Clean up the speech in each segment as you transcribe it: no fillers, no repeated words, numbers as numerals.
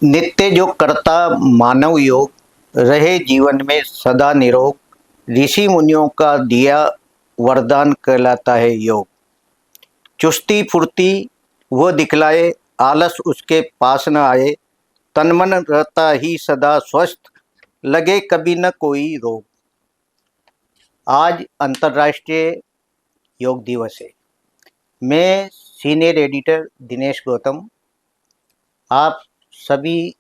नित्य जो करता मानव योग, रहे जीवन में सदा निरोग। ऋषि मुनियों का दिया वरदान कहलाता है योग। चुस्ती फुर्ती वो दिखलाए, आलस उसके पास न आए। तन मन रहता ही सदा स्वस्थ, लगे कभी न कोई रोग। आज अंतर्राष्ट्रीय योग दिवस है। मैं सीनियर एडिटर दिनेश गौतम आप सभी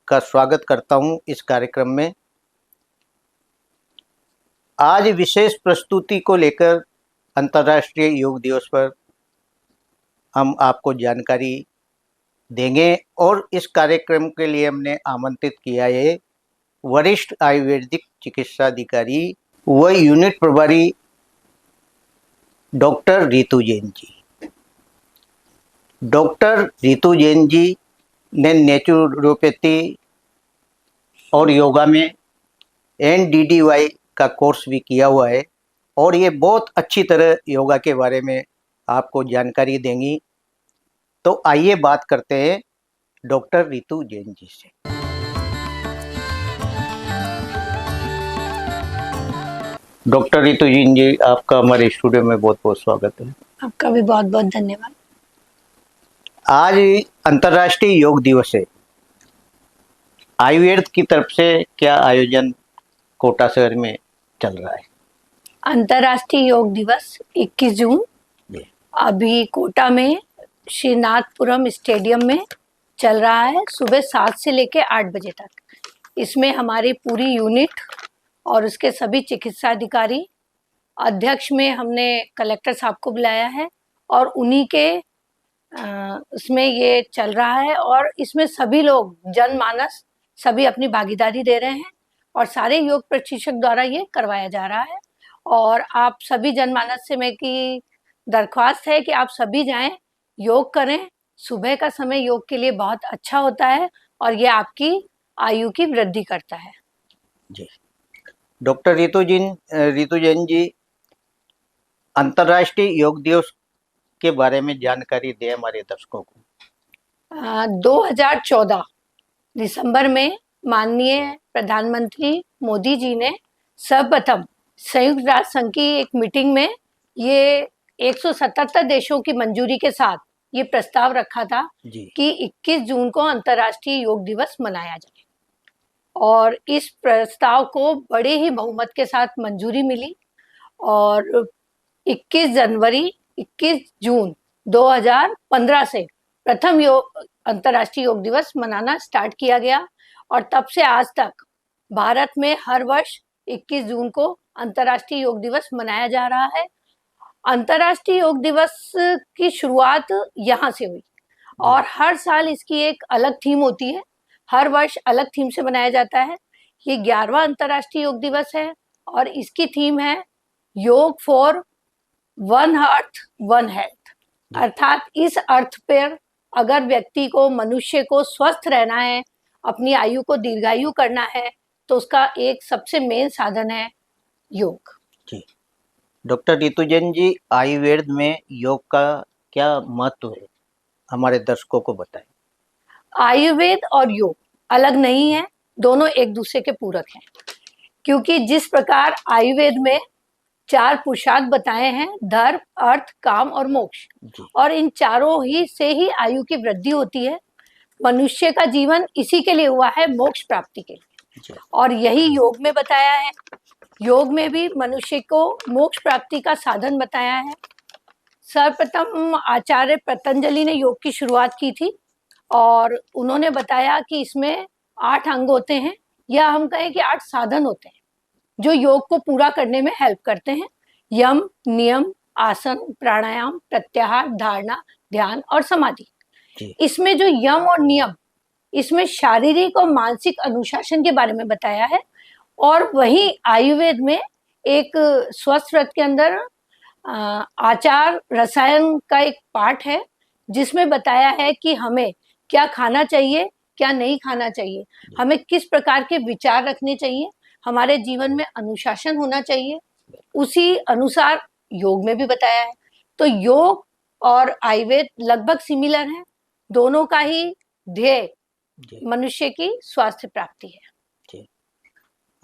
का स्वागत करता हूं इस कार्यक्रम में। आज विशेष प्रस्तुति को लेकर अंतर्राष्ट्रीय योग दिवस पर हम आपको जानकारी देंगे और इस कार्यक्रम के लिए हमने आमंत्रित किया है वरिष्ठ आयुर्वेदिक चिकित्सा अधिकारी व यूनिट प्रभारी डॉक्टर रितु जैन जी। डॉक्टर रितु जैन जी ने नेचुरोपैथी और योगा में NDDY का कोर्स भी किया हुआ है और ये बहुत अच्छी तरह योगा के बारे में आपको जानकारी देंगी। तो आइए बात करते हैं डॉक्टर रितु जैन जी से। डॉक्टर रितु जैन जी, आपका हमारे स्टूडियो में बहुत बहुत स्वागत है। आपका भी बहुत बहुत धन्यवाद। आज अंतर्राष्ट्रीय योग दिवस है। आयुर्वेद की तरफ से क्या आयोजन कोटा शहर में चल रहा है? अंतर्राष्ट्रीय योग दिवस 21 जून अभी कोटा में श्रीनाथपुरम स्टेडियम में चल रहा है, सुबह 7 से लेकर 8 बजे तक। इसमें हमारी पूरी यूनिट और उसके सभी चिकित्सा अधिकारी, अध्यक्ष में हमने कलेक्टर साहब को बुलाया है और उन्हीं के इसमें ये चल रहा है। और इसमें सभी लोग, जनमानस सभी अपनी भागीदारी दे रहे हैं और सारे योग प्रशिक्षक द्वारा ये करवाया जा रहा है। और आप सभी जनमानस से मेरी दरख्वास्त है कि आप सभी जाएं, योग करें। सुबह का समय योग के लिए बहुत अच्छा होता है और ये आपकी आयु की वृद्धि करता है। जी डॉक्टर रितु जैन जी, अंतर्राष्ट्रीय योग दिवस के बारे में जानकारी दें हमारे दर्शकों को। 2014 दिसंबर में माननीय प्रधानमंत्री मोदी जी ने सर्वप्रथम संयुक्त राष्ट्र संघ की एक मीटिंग में ये 177 देशों की मंजूरी के साथ ये प्रस्ताव रखा था कि 21 जून को अंतर्राष्ट्रीय योग दिवस मनाया जाए और इस प्रस्ताव को बड़े ही बहुमत के साथ मंजूरी मिली और 21 जून 2015 से प्रथम अंतर्राष्ट्रीय योग दिवस मनाना स्टार्ट किया गया और तब से आज तक भारत में हर वर्ष 21 जून को अंतर्राष्ट्रीय योग दिवस मनाया जा रहा है। अंतर्राष्ट्रीय योग दिवस की शुरुआत यहाँ से हुई और हर साल इसकी एक अलग थीम होती है, हर वर्ष अलग थीम से मनाया जाता है। ये 11वां अंतर्राष्ट्रीय योग दिवस है और इसकी थीम है योग for one earth one health, अर्थात इस अर्थ पर अगर व्यक्ति को, मनुष्य को स्वस्थ रहना है, अपनी आयु को दीर्घायु करना है, तो उसका एक सबसे मेन साधन है योग। जी डॉक्टर रितु जैन जी, आयुर्वेद में योग का क्या महत्व है, हमारे दर्शकों को बताएं। आयुर्वेद और योग अलग नहीं है, दोनों एक दूसरे के पूरक हैं, क्योंकि जिस प्रकार आयुर्वेद में 4 पुरुषार्थ बताए हैं, धर्म, अर्थ, काम और मोक्ष, और इन चारों ही से ही आयु की वृद्धि होती है। मनुष्य का जीवन इसी के लिए हुआ है, मोक्ष प्राप्ति के लिए, और यही योग में बताया है। योग में भी मनुष्य को मोक्ष प्राप्ति का साधन बताया है। सर्वप्रथम आचार्य पतंजलि ने योग की शुरुआत की थी और उन्होंने बताया कि इसमें 8 अंग होते हैं, या हम कहें कि 8 साधन होते हैं जो योग को पूरा करने में हेल्प करते हैं। यम, नियम, आसन, प्राणायाम, प्रत्याहार, धारणा, ध्यान और समाधि। इसमें जो यम और नियम, इसमें शारीरिक और मानसिक अनुशासन के बारे में बताया है। और वही आयुर्वेद में एक स्वस्थ व्रत के अंदर आचार रसायन का एक पार्ट है जिसमें बताया है कि हमें क्या खाना चाहिए, क्या नहीं खाना चाहिए, हमें किस प्रकार के विचार रखने चाहिए, हमारे जीवन में अनुशासन होना चाहिए। उसी अनुसार योग में भी बताया है। तो योग और आयुर्वेद लगभग सिमिलर हैं, दोनों का ही ध्येय जी मनुष्य की स्वास्थ्य प्राप्ति है। जी।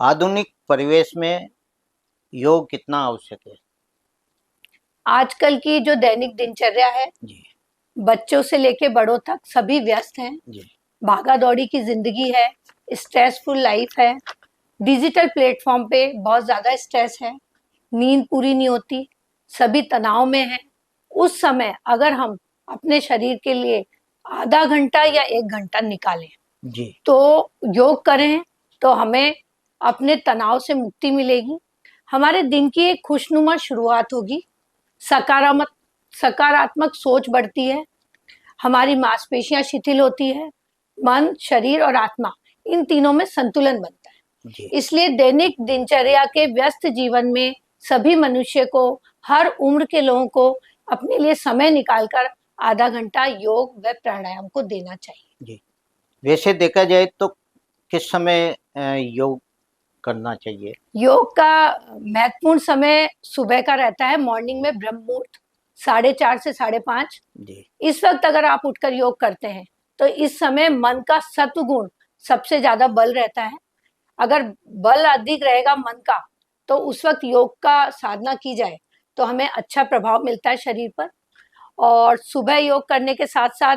आधुनिक परिवेश में योग कितना आवश्यक है? आजकल की जो दैनिक दिनचर्या है, जी बच्चों से लेके बड़ों तक सभी व्यस्त हैं। जी भागा दौड़ी की जिंदगी है, स्ट्रेसफुल लाइफ है, डिजिटल प्लेटफॉर्म पे बहुत ज्यादा स्ट्रेस है, नींद पूरी नहीं होती, सभी तनाव में है। उस समय अगर हम अपने शरीर के लिए आधा घंटा या 1 घंटा निकालें जी तो योग करें तो हमें अपने तनाव से मुक्ति मिलेगी, हमारे दिन की एक खुशनुमा शुरुआत होगी, सकारात्मक सकारात्मक सोच बढ़ती है, हमारी मांसपेशियां शिथिल होती है, मन, शरीर और आत्मा इन तीनों में संतुलन बनता है। जी इसलिए दैनिक दिनचर्या के व्यस्त जीवन में सभी मनुष्य को, हर उम्र के लोगों को अपने लिए समय निकालकर आधा घंटा योग व प्राणायाम को देना चाहिए। जी। वैसे देखा जाए तो किस समय योग करना चाहिए? योग का महत्वपूर्ण समय सुबह का रहता है, मॉर्निंग में ब्रह्म मुहूर्त 4:30 से 5:30। जी इस वक्त अगर आप उठकर योग करते हैं तो इस समय मन का सत्व गुण सबसे ज्यादा बल रहता है। अगर बल अधिक रहेगा मन का तो उस वक्त योग का साधना की जाए तो हमें अच्छा प्रभाव मिलता है शरीर पर। और सुबह योग करने के साथ साथ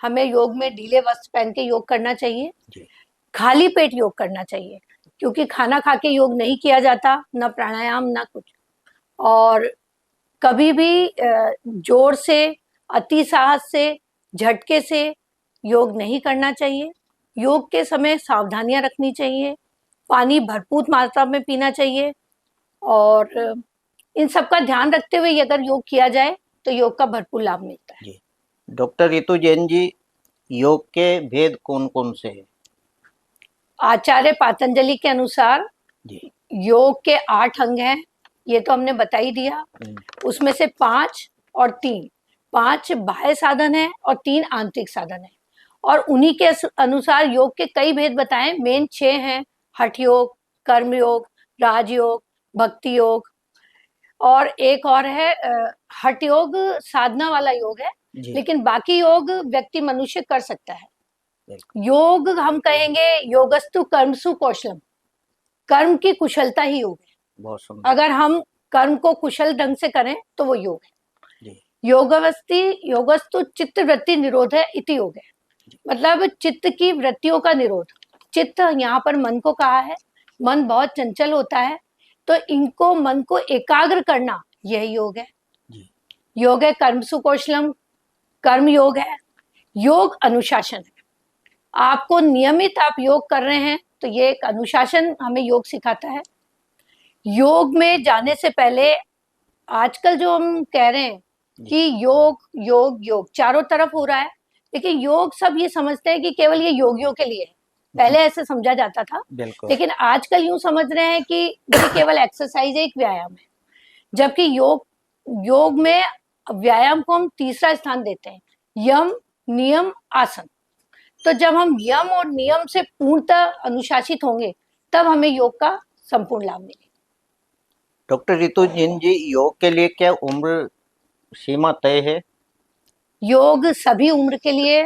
हमें योग में ढीले वस्त्र पहन के योग करना चाहिए, जी खाली पेट योग करना चाहिए, क्योंकि खाना खा के योग नहीं किया जाता, ना प्राणायाम ना कुछ। और कभी भी जोर से, अति साहस से, झटके से योग नहीं करना चाहिए। योग के समय सावधानियां रखनी चाहिए, पानी भरपूर मात्रा में पीना चाहिए और इन सब का ध्यान रखते हुए अगर योग किया जाए तो योग का भरपूर लाभ मिलता है। जी। डॉक्टर रितु जैन जी, योग के भेद कौन कौन से हैं? आचार्य पातंजलि के अनुसार जी योग के 8 अंग हैं, ये तो हमने बता ही दिया। हम्म, उसमें से 5 और 3, 5 बाह्य साधन है और 3 आंतरिक साधन है। और उन्हीं के अनुसार योग के कई भेद बताएं, मेन 6 हैं: हठ योग, कर्म योग, राजयोग, भक्ति योग और एक और है हठ योग साधना वाला योग है, जी लेकिन बाकी योग व्यक्ति मनुष्य कर सकता है। बिल्कुल। योग हम कहेंगे योगस्तु कर्मसु कौशलम, कर्म की कुशलता ही योग है। बहुत सुंदर। अगर हम कर्म को कुशल ढंग से करें तो वो योग है। जी योगस्तु चित्त वृत्ति निरोध है इति योग है, मतलब चित्त की वृत्तियों का निरोध। चित्त यहाँ पर मन को कहा है, मन बहुत चंचल होता है, तो इनको मन को एकाग्र करना यह योग है। जी योग है कर्म सुकौशलम, कर्म योग है। योग अनुशासन है, आपको नियमित आप योग कर रहे हैं तो ये एक अनुशासन हमें योग सिखाता है। योग में जाने से पहले आजकल जो हम कह रहे हैं कि योग योग योग चारों तरफ हो रहा है, लेकिन योग सब ये समझते हैं कि केवल ये योगियों के लिए है। पहले ऐसे समझा जाता था, बिल्कुल। लेकिन आजकल यूं समझ रहे हैं कि ये केवल एक्सरसाइज है, एक व्यायाम है। जबकि योग में व्यायाम को हम तीसरा स्थान देते हैं, यम नियम आसन। तो जब हम यम और नियम से पूर्णतः अनुशासित होंगे तब हमें योग का संपूर्ण लाभ मिलेगा। डॉक्टर रितु जैन जी, योग के लिए क्या उम्र सीमा तय है? योग सभी उम्र के लिए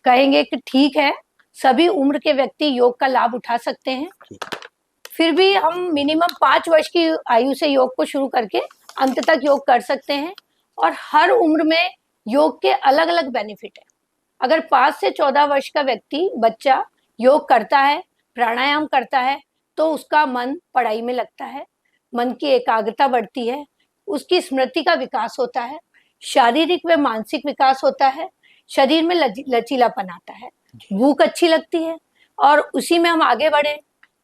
कहेंगे कि ठीक है, सभी उम्र के व्यक्ति योग का लाभ उठा सकते हैं। फिर भी हम मिनिमम 5 वर्ष की आयु से योग को शुरू करके अंत तक योग कर सकते हैं। और हर उम्र में योग के अलग अलग बेनिफिट है। अगर 5 से 14 वर्ष का व्यक्ति बच्चा योग करता है, प्राणायाम करता है, तो उसका मन पढ़ाई में लगता है, मन की एकाग्रता बढ़ती है, उसकी स्मृति का विकास होता है, शारीरिक व मानसिक विकास होता है, शरीर में लचीलापन आता है, भूख अच्छी लगती है। और उसी में हम आगे बढ़े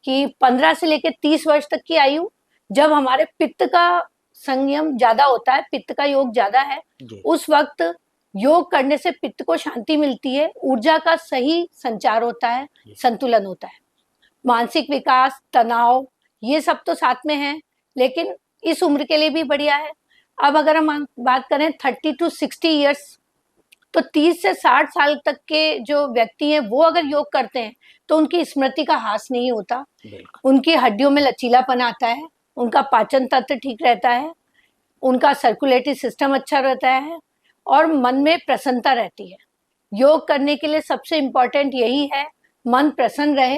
कि 15 से लेकर 30 वर्ष तक की आयु, जब हमारे पित्त का संयम ज्यादा होता है, पित्त का योग ज्यादा है, उस वक्त योग करने से पित्त को शांति मिलती है, ऊर्जा का सही संचार होता है, संतुलन होता है। मानसिक विकास, तनाव, ये सब तो साथ में है, लेकिन इस उम्र के लिए भी बढ़िया है। अब अगर हम बात करें 30 to 60 ईयर्स, तो 30 से 60 साल तक के जो व्यक्ति हैं वो अगर योग करते हैं तो उनकी स्मृति का ह्रास नहीं होता, उनकी हड्डियों में लचीलापन आता है, उनका पाचन तंत्र ठीक रहता है, उनका सर्कुलेटरी सिस्टम अच्छा रहता है और मन में प्रसन्नता रहती है। योग करने के लिए सबसे इम्पोर्टेंट यही है, मन प्रसन्न रहे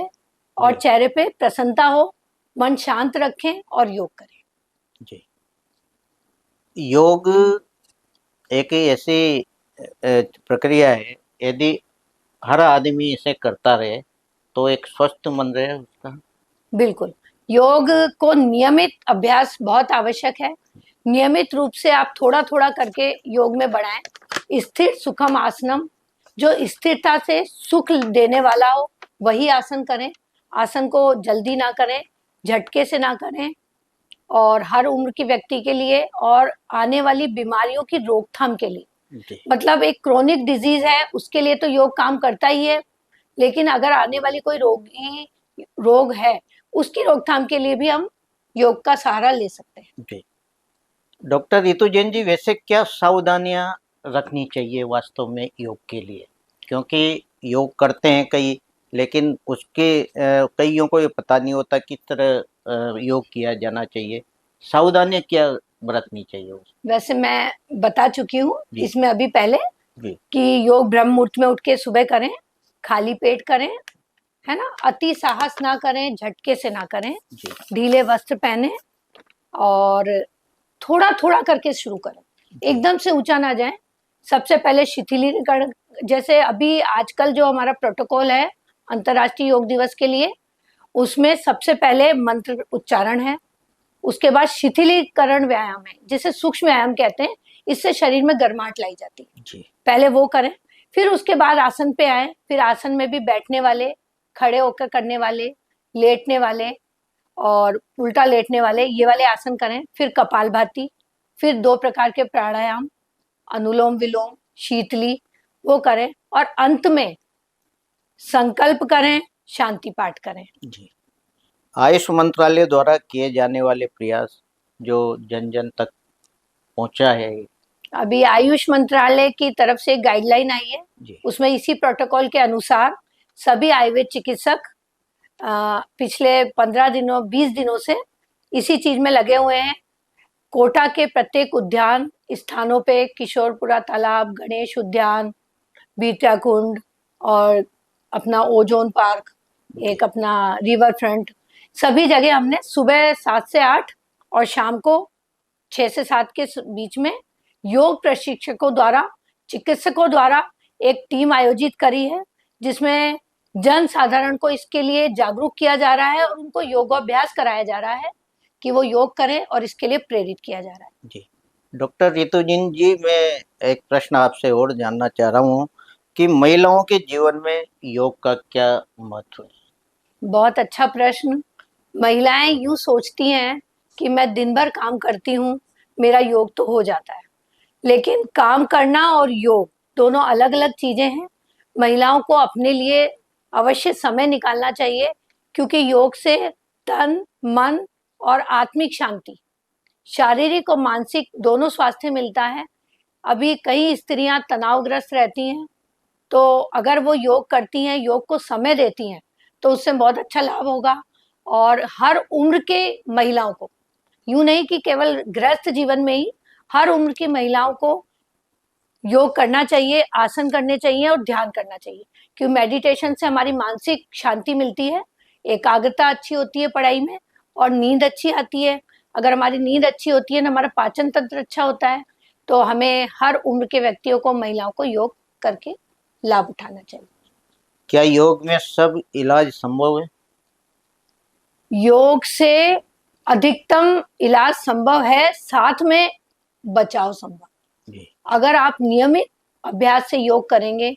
और जी। चेहरे पे प्रसन्नता हो, मन शांत रखें और योग करें। जी। योग एक ऐसी प्रक्रिया है, यदि हर आदमी इसे करता रहे तो एक स्वस्थ मन रहे उसका। बिल्कुल, योग को नियमित अभ्यास बहुत आवश्यक है। नियमित रूप से आप थोड़ा-थोड़ा करके योग में बढ़ाएँ। स्थिर सुखम आसनम, जो स्थिरता से सुख देने वाला हो, वही आसन करें। आसन को जल्दी ना करें, झटके से ना करें और हर उम्र के व्यक्ति के लिए और आने वाली बीमारियों की रोकथाम के लिए। जी। मतलब एक क्रोनिक डिजीज़ है, उसके लिए तो योग काम करता ही है, लेकिन अगर आने वाली कोई रोग है, उसकी रोकथाम के लिए भी हम योग का सहारा ले सकते हैं। जी। डॉक्टर रितु जैन जी, वैसे क्या सावधानियां रखनी चाहिए वास्तव में योग के लिए? क्योंकि योग करते हैं कई, लेकिन उसके कईयों को ये पता नहीं होता किस तरह योग किया जाना चाहिए। सावधानियां क्या बरतनी चाहिए वैसे मैं बता चुकी हूँ जी। इसमें अभी पहले जी। कि योग ब्रह्म मुहूर्त में उठ के सुबह करें, खाली पेट करें, है ना? अति साहस ना करें, झटके से ना करें, जी। ढीले वस्त्र पहने और थोड़ा-थोड़ा करके शुरू करें, एकदम से ऊँचा ना जाएँ। सबसे पहले शिथिलीकरण, जैसे अभी आजकल जो हमारा प्रोटोकॉल है अंतर्राष्ट्रीय योग दिवस के लिए, उसमें सबसे पहले मंत्र उच्चारण है, उसके बाद शिथिलीकरण व्यायाम है, जिसे सूक्ष्म व्यायाम कहते हैं, इससे शरीर में गर्माहट लाई जाती है। जी। पहले वो करें, फिर उसके बाद आसन पे आएँ, फिर आसन में भी बैठने वाले, खड़े होकर करने वाले, लेटने वाले और उल्टा लेटने वाले, ये वाले आसन करें। फिर कपालभाति, फिर 2 प्रकार के प्राणायाम, अनुलोम-विलोम, शीतली, वो करें और अंत में संकल्प करें, शांति पाठ करें। जी। आयुष मंत्रालय द्वारा किए जाने वाले प्रयास जो जन जन तक पहुंचा है। अभी आयुष मंत्रालय की तरफ से एक गाइडलाइन आई है, जी। उसमें इसी प्रोटोकॉल के अनुसार सभी आयुर्वेद चिकित्सक पिछले 15 दिनों 20 दिनों से इसी चीज में लगे हुए हैं। कोटा के प्रत्येक उद्यान स्थानों पे, किशोरपुरा तालाब, गणेश उद्यान, बीटा कुंड और अपना ओजोन पार्क, एक अपना रिवर फ्रंट, सभी जगह हमने सुबह 7 से 8 और शाम को 6 से 7 के बीच में योग प्रशिक्षकों द्वारा, चिकित्सकों द्वारा एक टीम आयोजित करी है, जिसमें जन साधारण को इसके लिए जागरूक किया जा रहा है और उनको योगाभ्यास कराया जा रहा है कि वो योग करें और इसके लिए प्रेरित किया जा रहा है। जी। डॉक्टर रितुजिन जी, मैं एक प्रश्न आपसे और जानना चाह रहा हूँ कि महिलाओं के जीवन में योग का क्या महत्व है? बहुत अच्छा प्रश्न। महिलाएं यूं सोचती हैं कि मैं दिन भर काम करती हूँ, मेरा योग तो हो जाता है, लेकिन काम करना और योग दोनों अलग-अलग चीजें हैं। महिलाओं को अपने लिए अवश्य समय निकालना चाहिए, क्योंकि योग से तन, मन और आत्मिक शांति, शारीरिक और मानसिक दोनों स्वास्थ्य मिलता है। अभी कई स्त्रियां तनावग्रस्त रहती हैं, तो अगर वो योग करती हैं, योग को समय देती हैं, तो उससे बहुत अच्छा लाभ होगा और हर उम्र के महिलाओं को, यूँ नहीं कि केवल गृहस्थ जीवन में ही, हर उम्र की महिलाओं को योग करना चाहिए, आसन करने चाहिए और ध्यान करना चाहिए, क्योंकि मेडिटेशन से हमारी मानसिक शांति मिलती है, एकाग्रता अच्छी होती है पढ़ाई में और नींद अच्छी आती है। अगर हमारी नींद अच्छी होती है ना, हमारा पाचन तंत्र अच्छा होता है, तो हमें हर उम्र के व्यक्तियों को, महिलाओं को योग करके लाभ उठाना चाहिए। क्या योग में सब इलाज संभव है? योग से अधिकतम इलाज संभव है, साथ में बचाव संभव। जी। अगर आप नियमित अभ्यास से योग करेंगे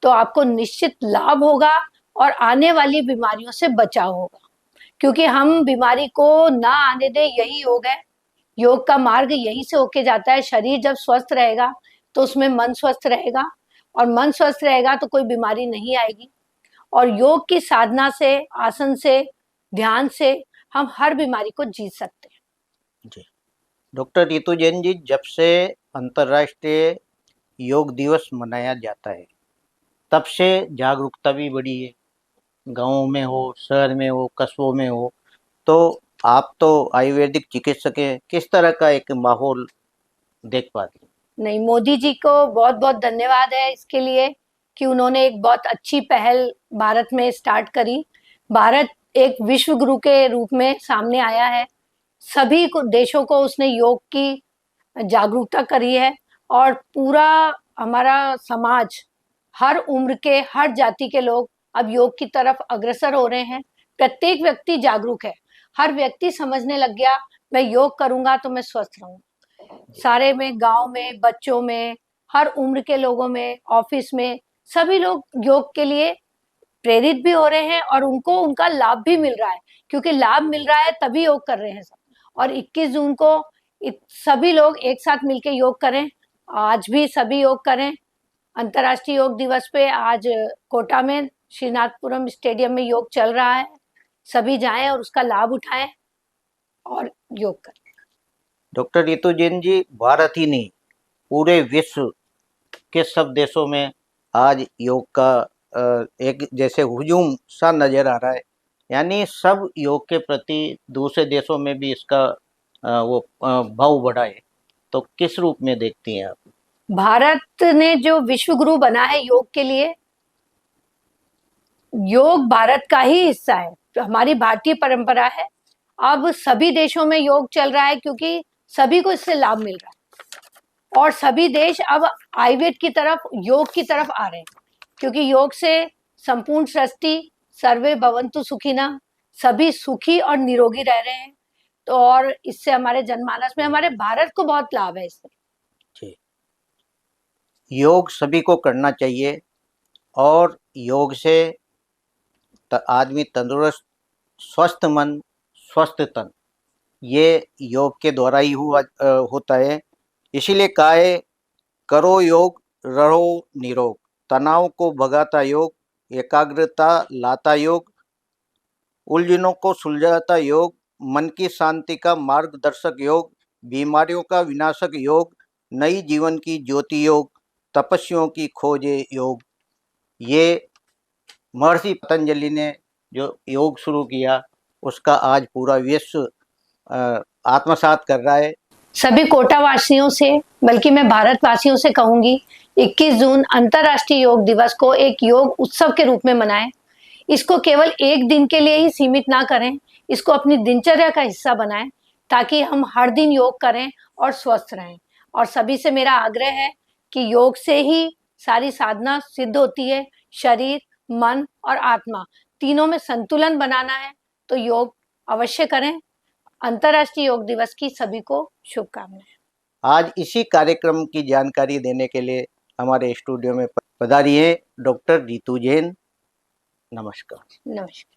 तो आपको निश्चित लाभ होगा और आने वाली बीमारियों से बचाव होगा, क्योंकि हम बीमारी को ना आने दें, यही योग है। योग का मार्ग यहीं से होके जाता है। शरीर जब स्वस्थ रहेगा तो उसमें मन स्वस्थ रहेगा और मन स्वस्थ रहेगा तो कोई बीमारी नहीं आएगी और योग की साधना से, आसन से, ध्यान से हम हर बीमारी को जीत सकते हैं। जी। डॉक्टर रितु जैन जी, जब से अंतर्राष्ट्रीय योग दिवस मनाया जाता है, तब से जागरूकता भी बढ़ी है। गाँव में हो, शहर में हो, कस्बों में हो, तो आप तो आयुर्वेदिक चिकित्सक हैं, किस तरह का एक माहौल देख पाते हैं? नहीं, मोदी जी को बहुत बहुत धन्यवाद है इसके लिए कि उन्होंने एक बहुत अच्छी पहल भारत में स्टार्ट करी। भारत एक विश्व गुरु के रूप में सामने आया है। सभी देशों को उसने योग की जागरूकता करी है और पूरा हमारा समाज, हर उम्र के, हर जाति के लोग अब योग की तरफ अग्रसर हो रहे हैं। प्रत्येक व्यक्ति जागरूक है। हर व्यक्ति समझने लग गया, मैं योग करूंगा तो मैं स्वस्थ रहूंगा। सारे में, गांव में, बच्चों में, हर उम्र के लोगों में, ऑफिस में, सभी लोग योग के लिए प्रेरित भी हो रहे हैं और उनको उनका लाभ भी मिल रहा है, क्योंकि लाभ मिल रहा है तभी योग कर रहे हैं सब। और 21 जून को सभी लोग एक साथ मिलकर योग करें। आज भी सभी योग करें। अंतर्राष्ट्रीय योग दिवस पे आज कोटा में श्रीनाथपुरम स्टेडियम में योग चल रहा है। सभी जाएं और उसका लाभ उठाएं और योग करें। डॉक्टर रितु जैन जी, भारत ही नहीं पूरे विश्व के सब देशों में आज योग का एक जैसे हुजूम सा नजर आ रहा है, यानी सब योग के प्रति दूसरे देशों में भी इसका भाव बढ़ा है। तो किस रूप में देखती हैं आप? भारत ने जो विश्व गुरु बना है योग के लिए, योग भारत का ही हिस्सा है, हमारी भारतीय परंपरा है। अब सभी देशों में योग चल रहा है क्योंकि सभी को इससे लाभ मिल रहा है और सभी देश अब आयुर्वेद की तरफ, योग की तरफ आ रहे हैं, क्योंकि योग से संपूर्ण सृष्टि, सर्वे भवन्तु सुखिनः, सभी सुखी और निरोगी रह रहे हैं। तो और इससे हमारे जनमानस में, हमारे भारत को बहुत लाभ है इससे। योग सभी को करना चाहिए और योग से आदमी तंदुरुस्त, स्वस्थ मन, स्वस्थ तन, ये योग के द्वारा ही होता है। इसीलिए कहा है, करो योग रहो निरोग, तनाव को भगाता योग, एकाग्रता लाता योग, उलझनों को सुलझाता योग, मन की शांति का मार्गदर्शक योग, बीमारियों का विनाशक योग, नई जीवन की ज्योति योग, तपस्वियों की खोजे योग। ये महर्षि पतंजलि ने जो योग शुरू किया, उसका आज पूरा विश्व आत्मसात कर रहा है। सभी कोटा वासियों से, बल्कि मैं भारतवासियों से कहूंगी, 21 जून अंतर्राष्ट्रीय योग दिवस को एक योग उत्सव के रूप में मनाएं। इसको केवल एक दिन के लिए ही सीमित ना करें, इसको अपनी दिनचर्या का हिस्सा बनाएं, ताकि हम हर दिन योग करें और स्वस्थ रहें। और सभी से मेरा आग्रह है कि योग से ही सारी साधना सिद्ध होती है। शरीर, मन और आत्मा तीनों में संतुलन बनाना है तो योग अवश्य करें। अंतर्राष्ट्रीय योग दिवस की सभी को शुभकामनाएं। आज इसी कार्यक्रम की जानकारी देने के लिए हमारे स्टूडियो में पधारी है डॉक्टर रितु जैन। नमस्कार। नमस्कार।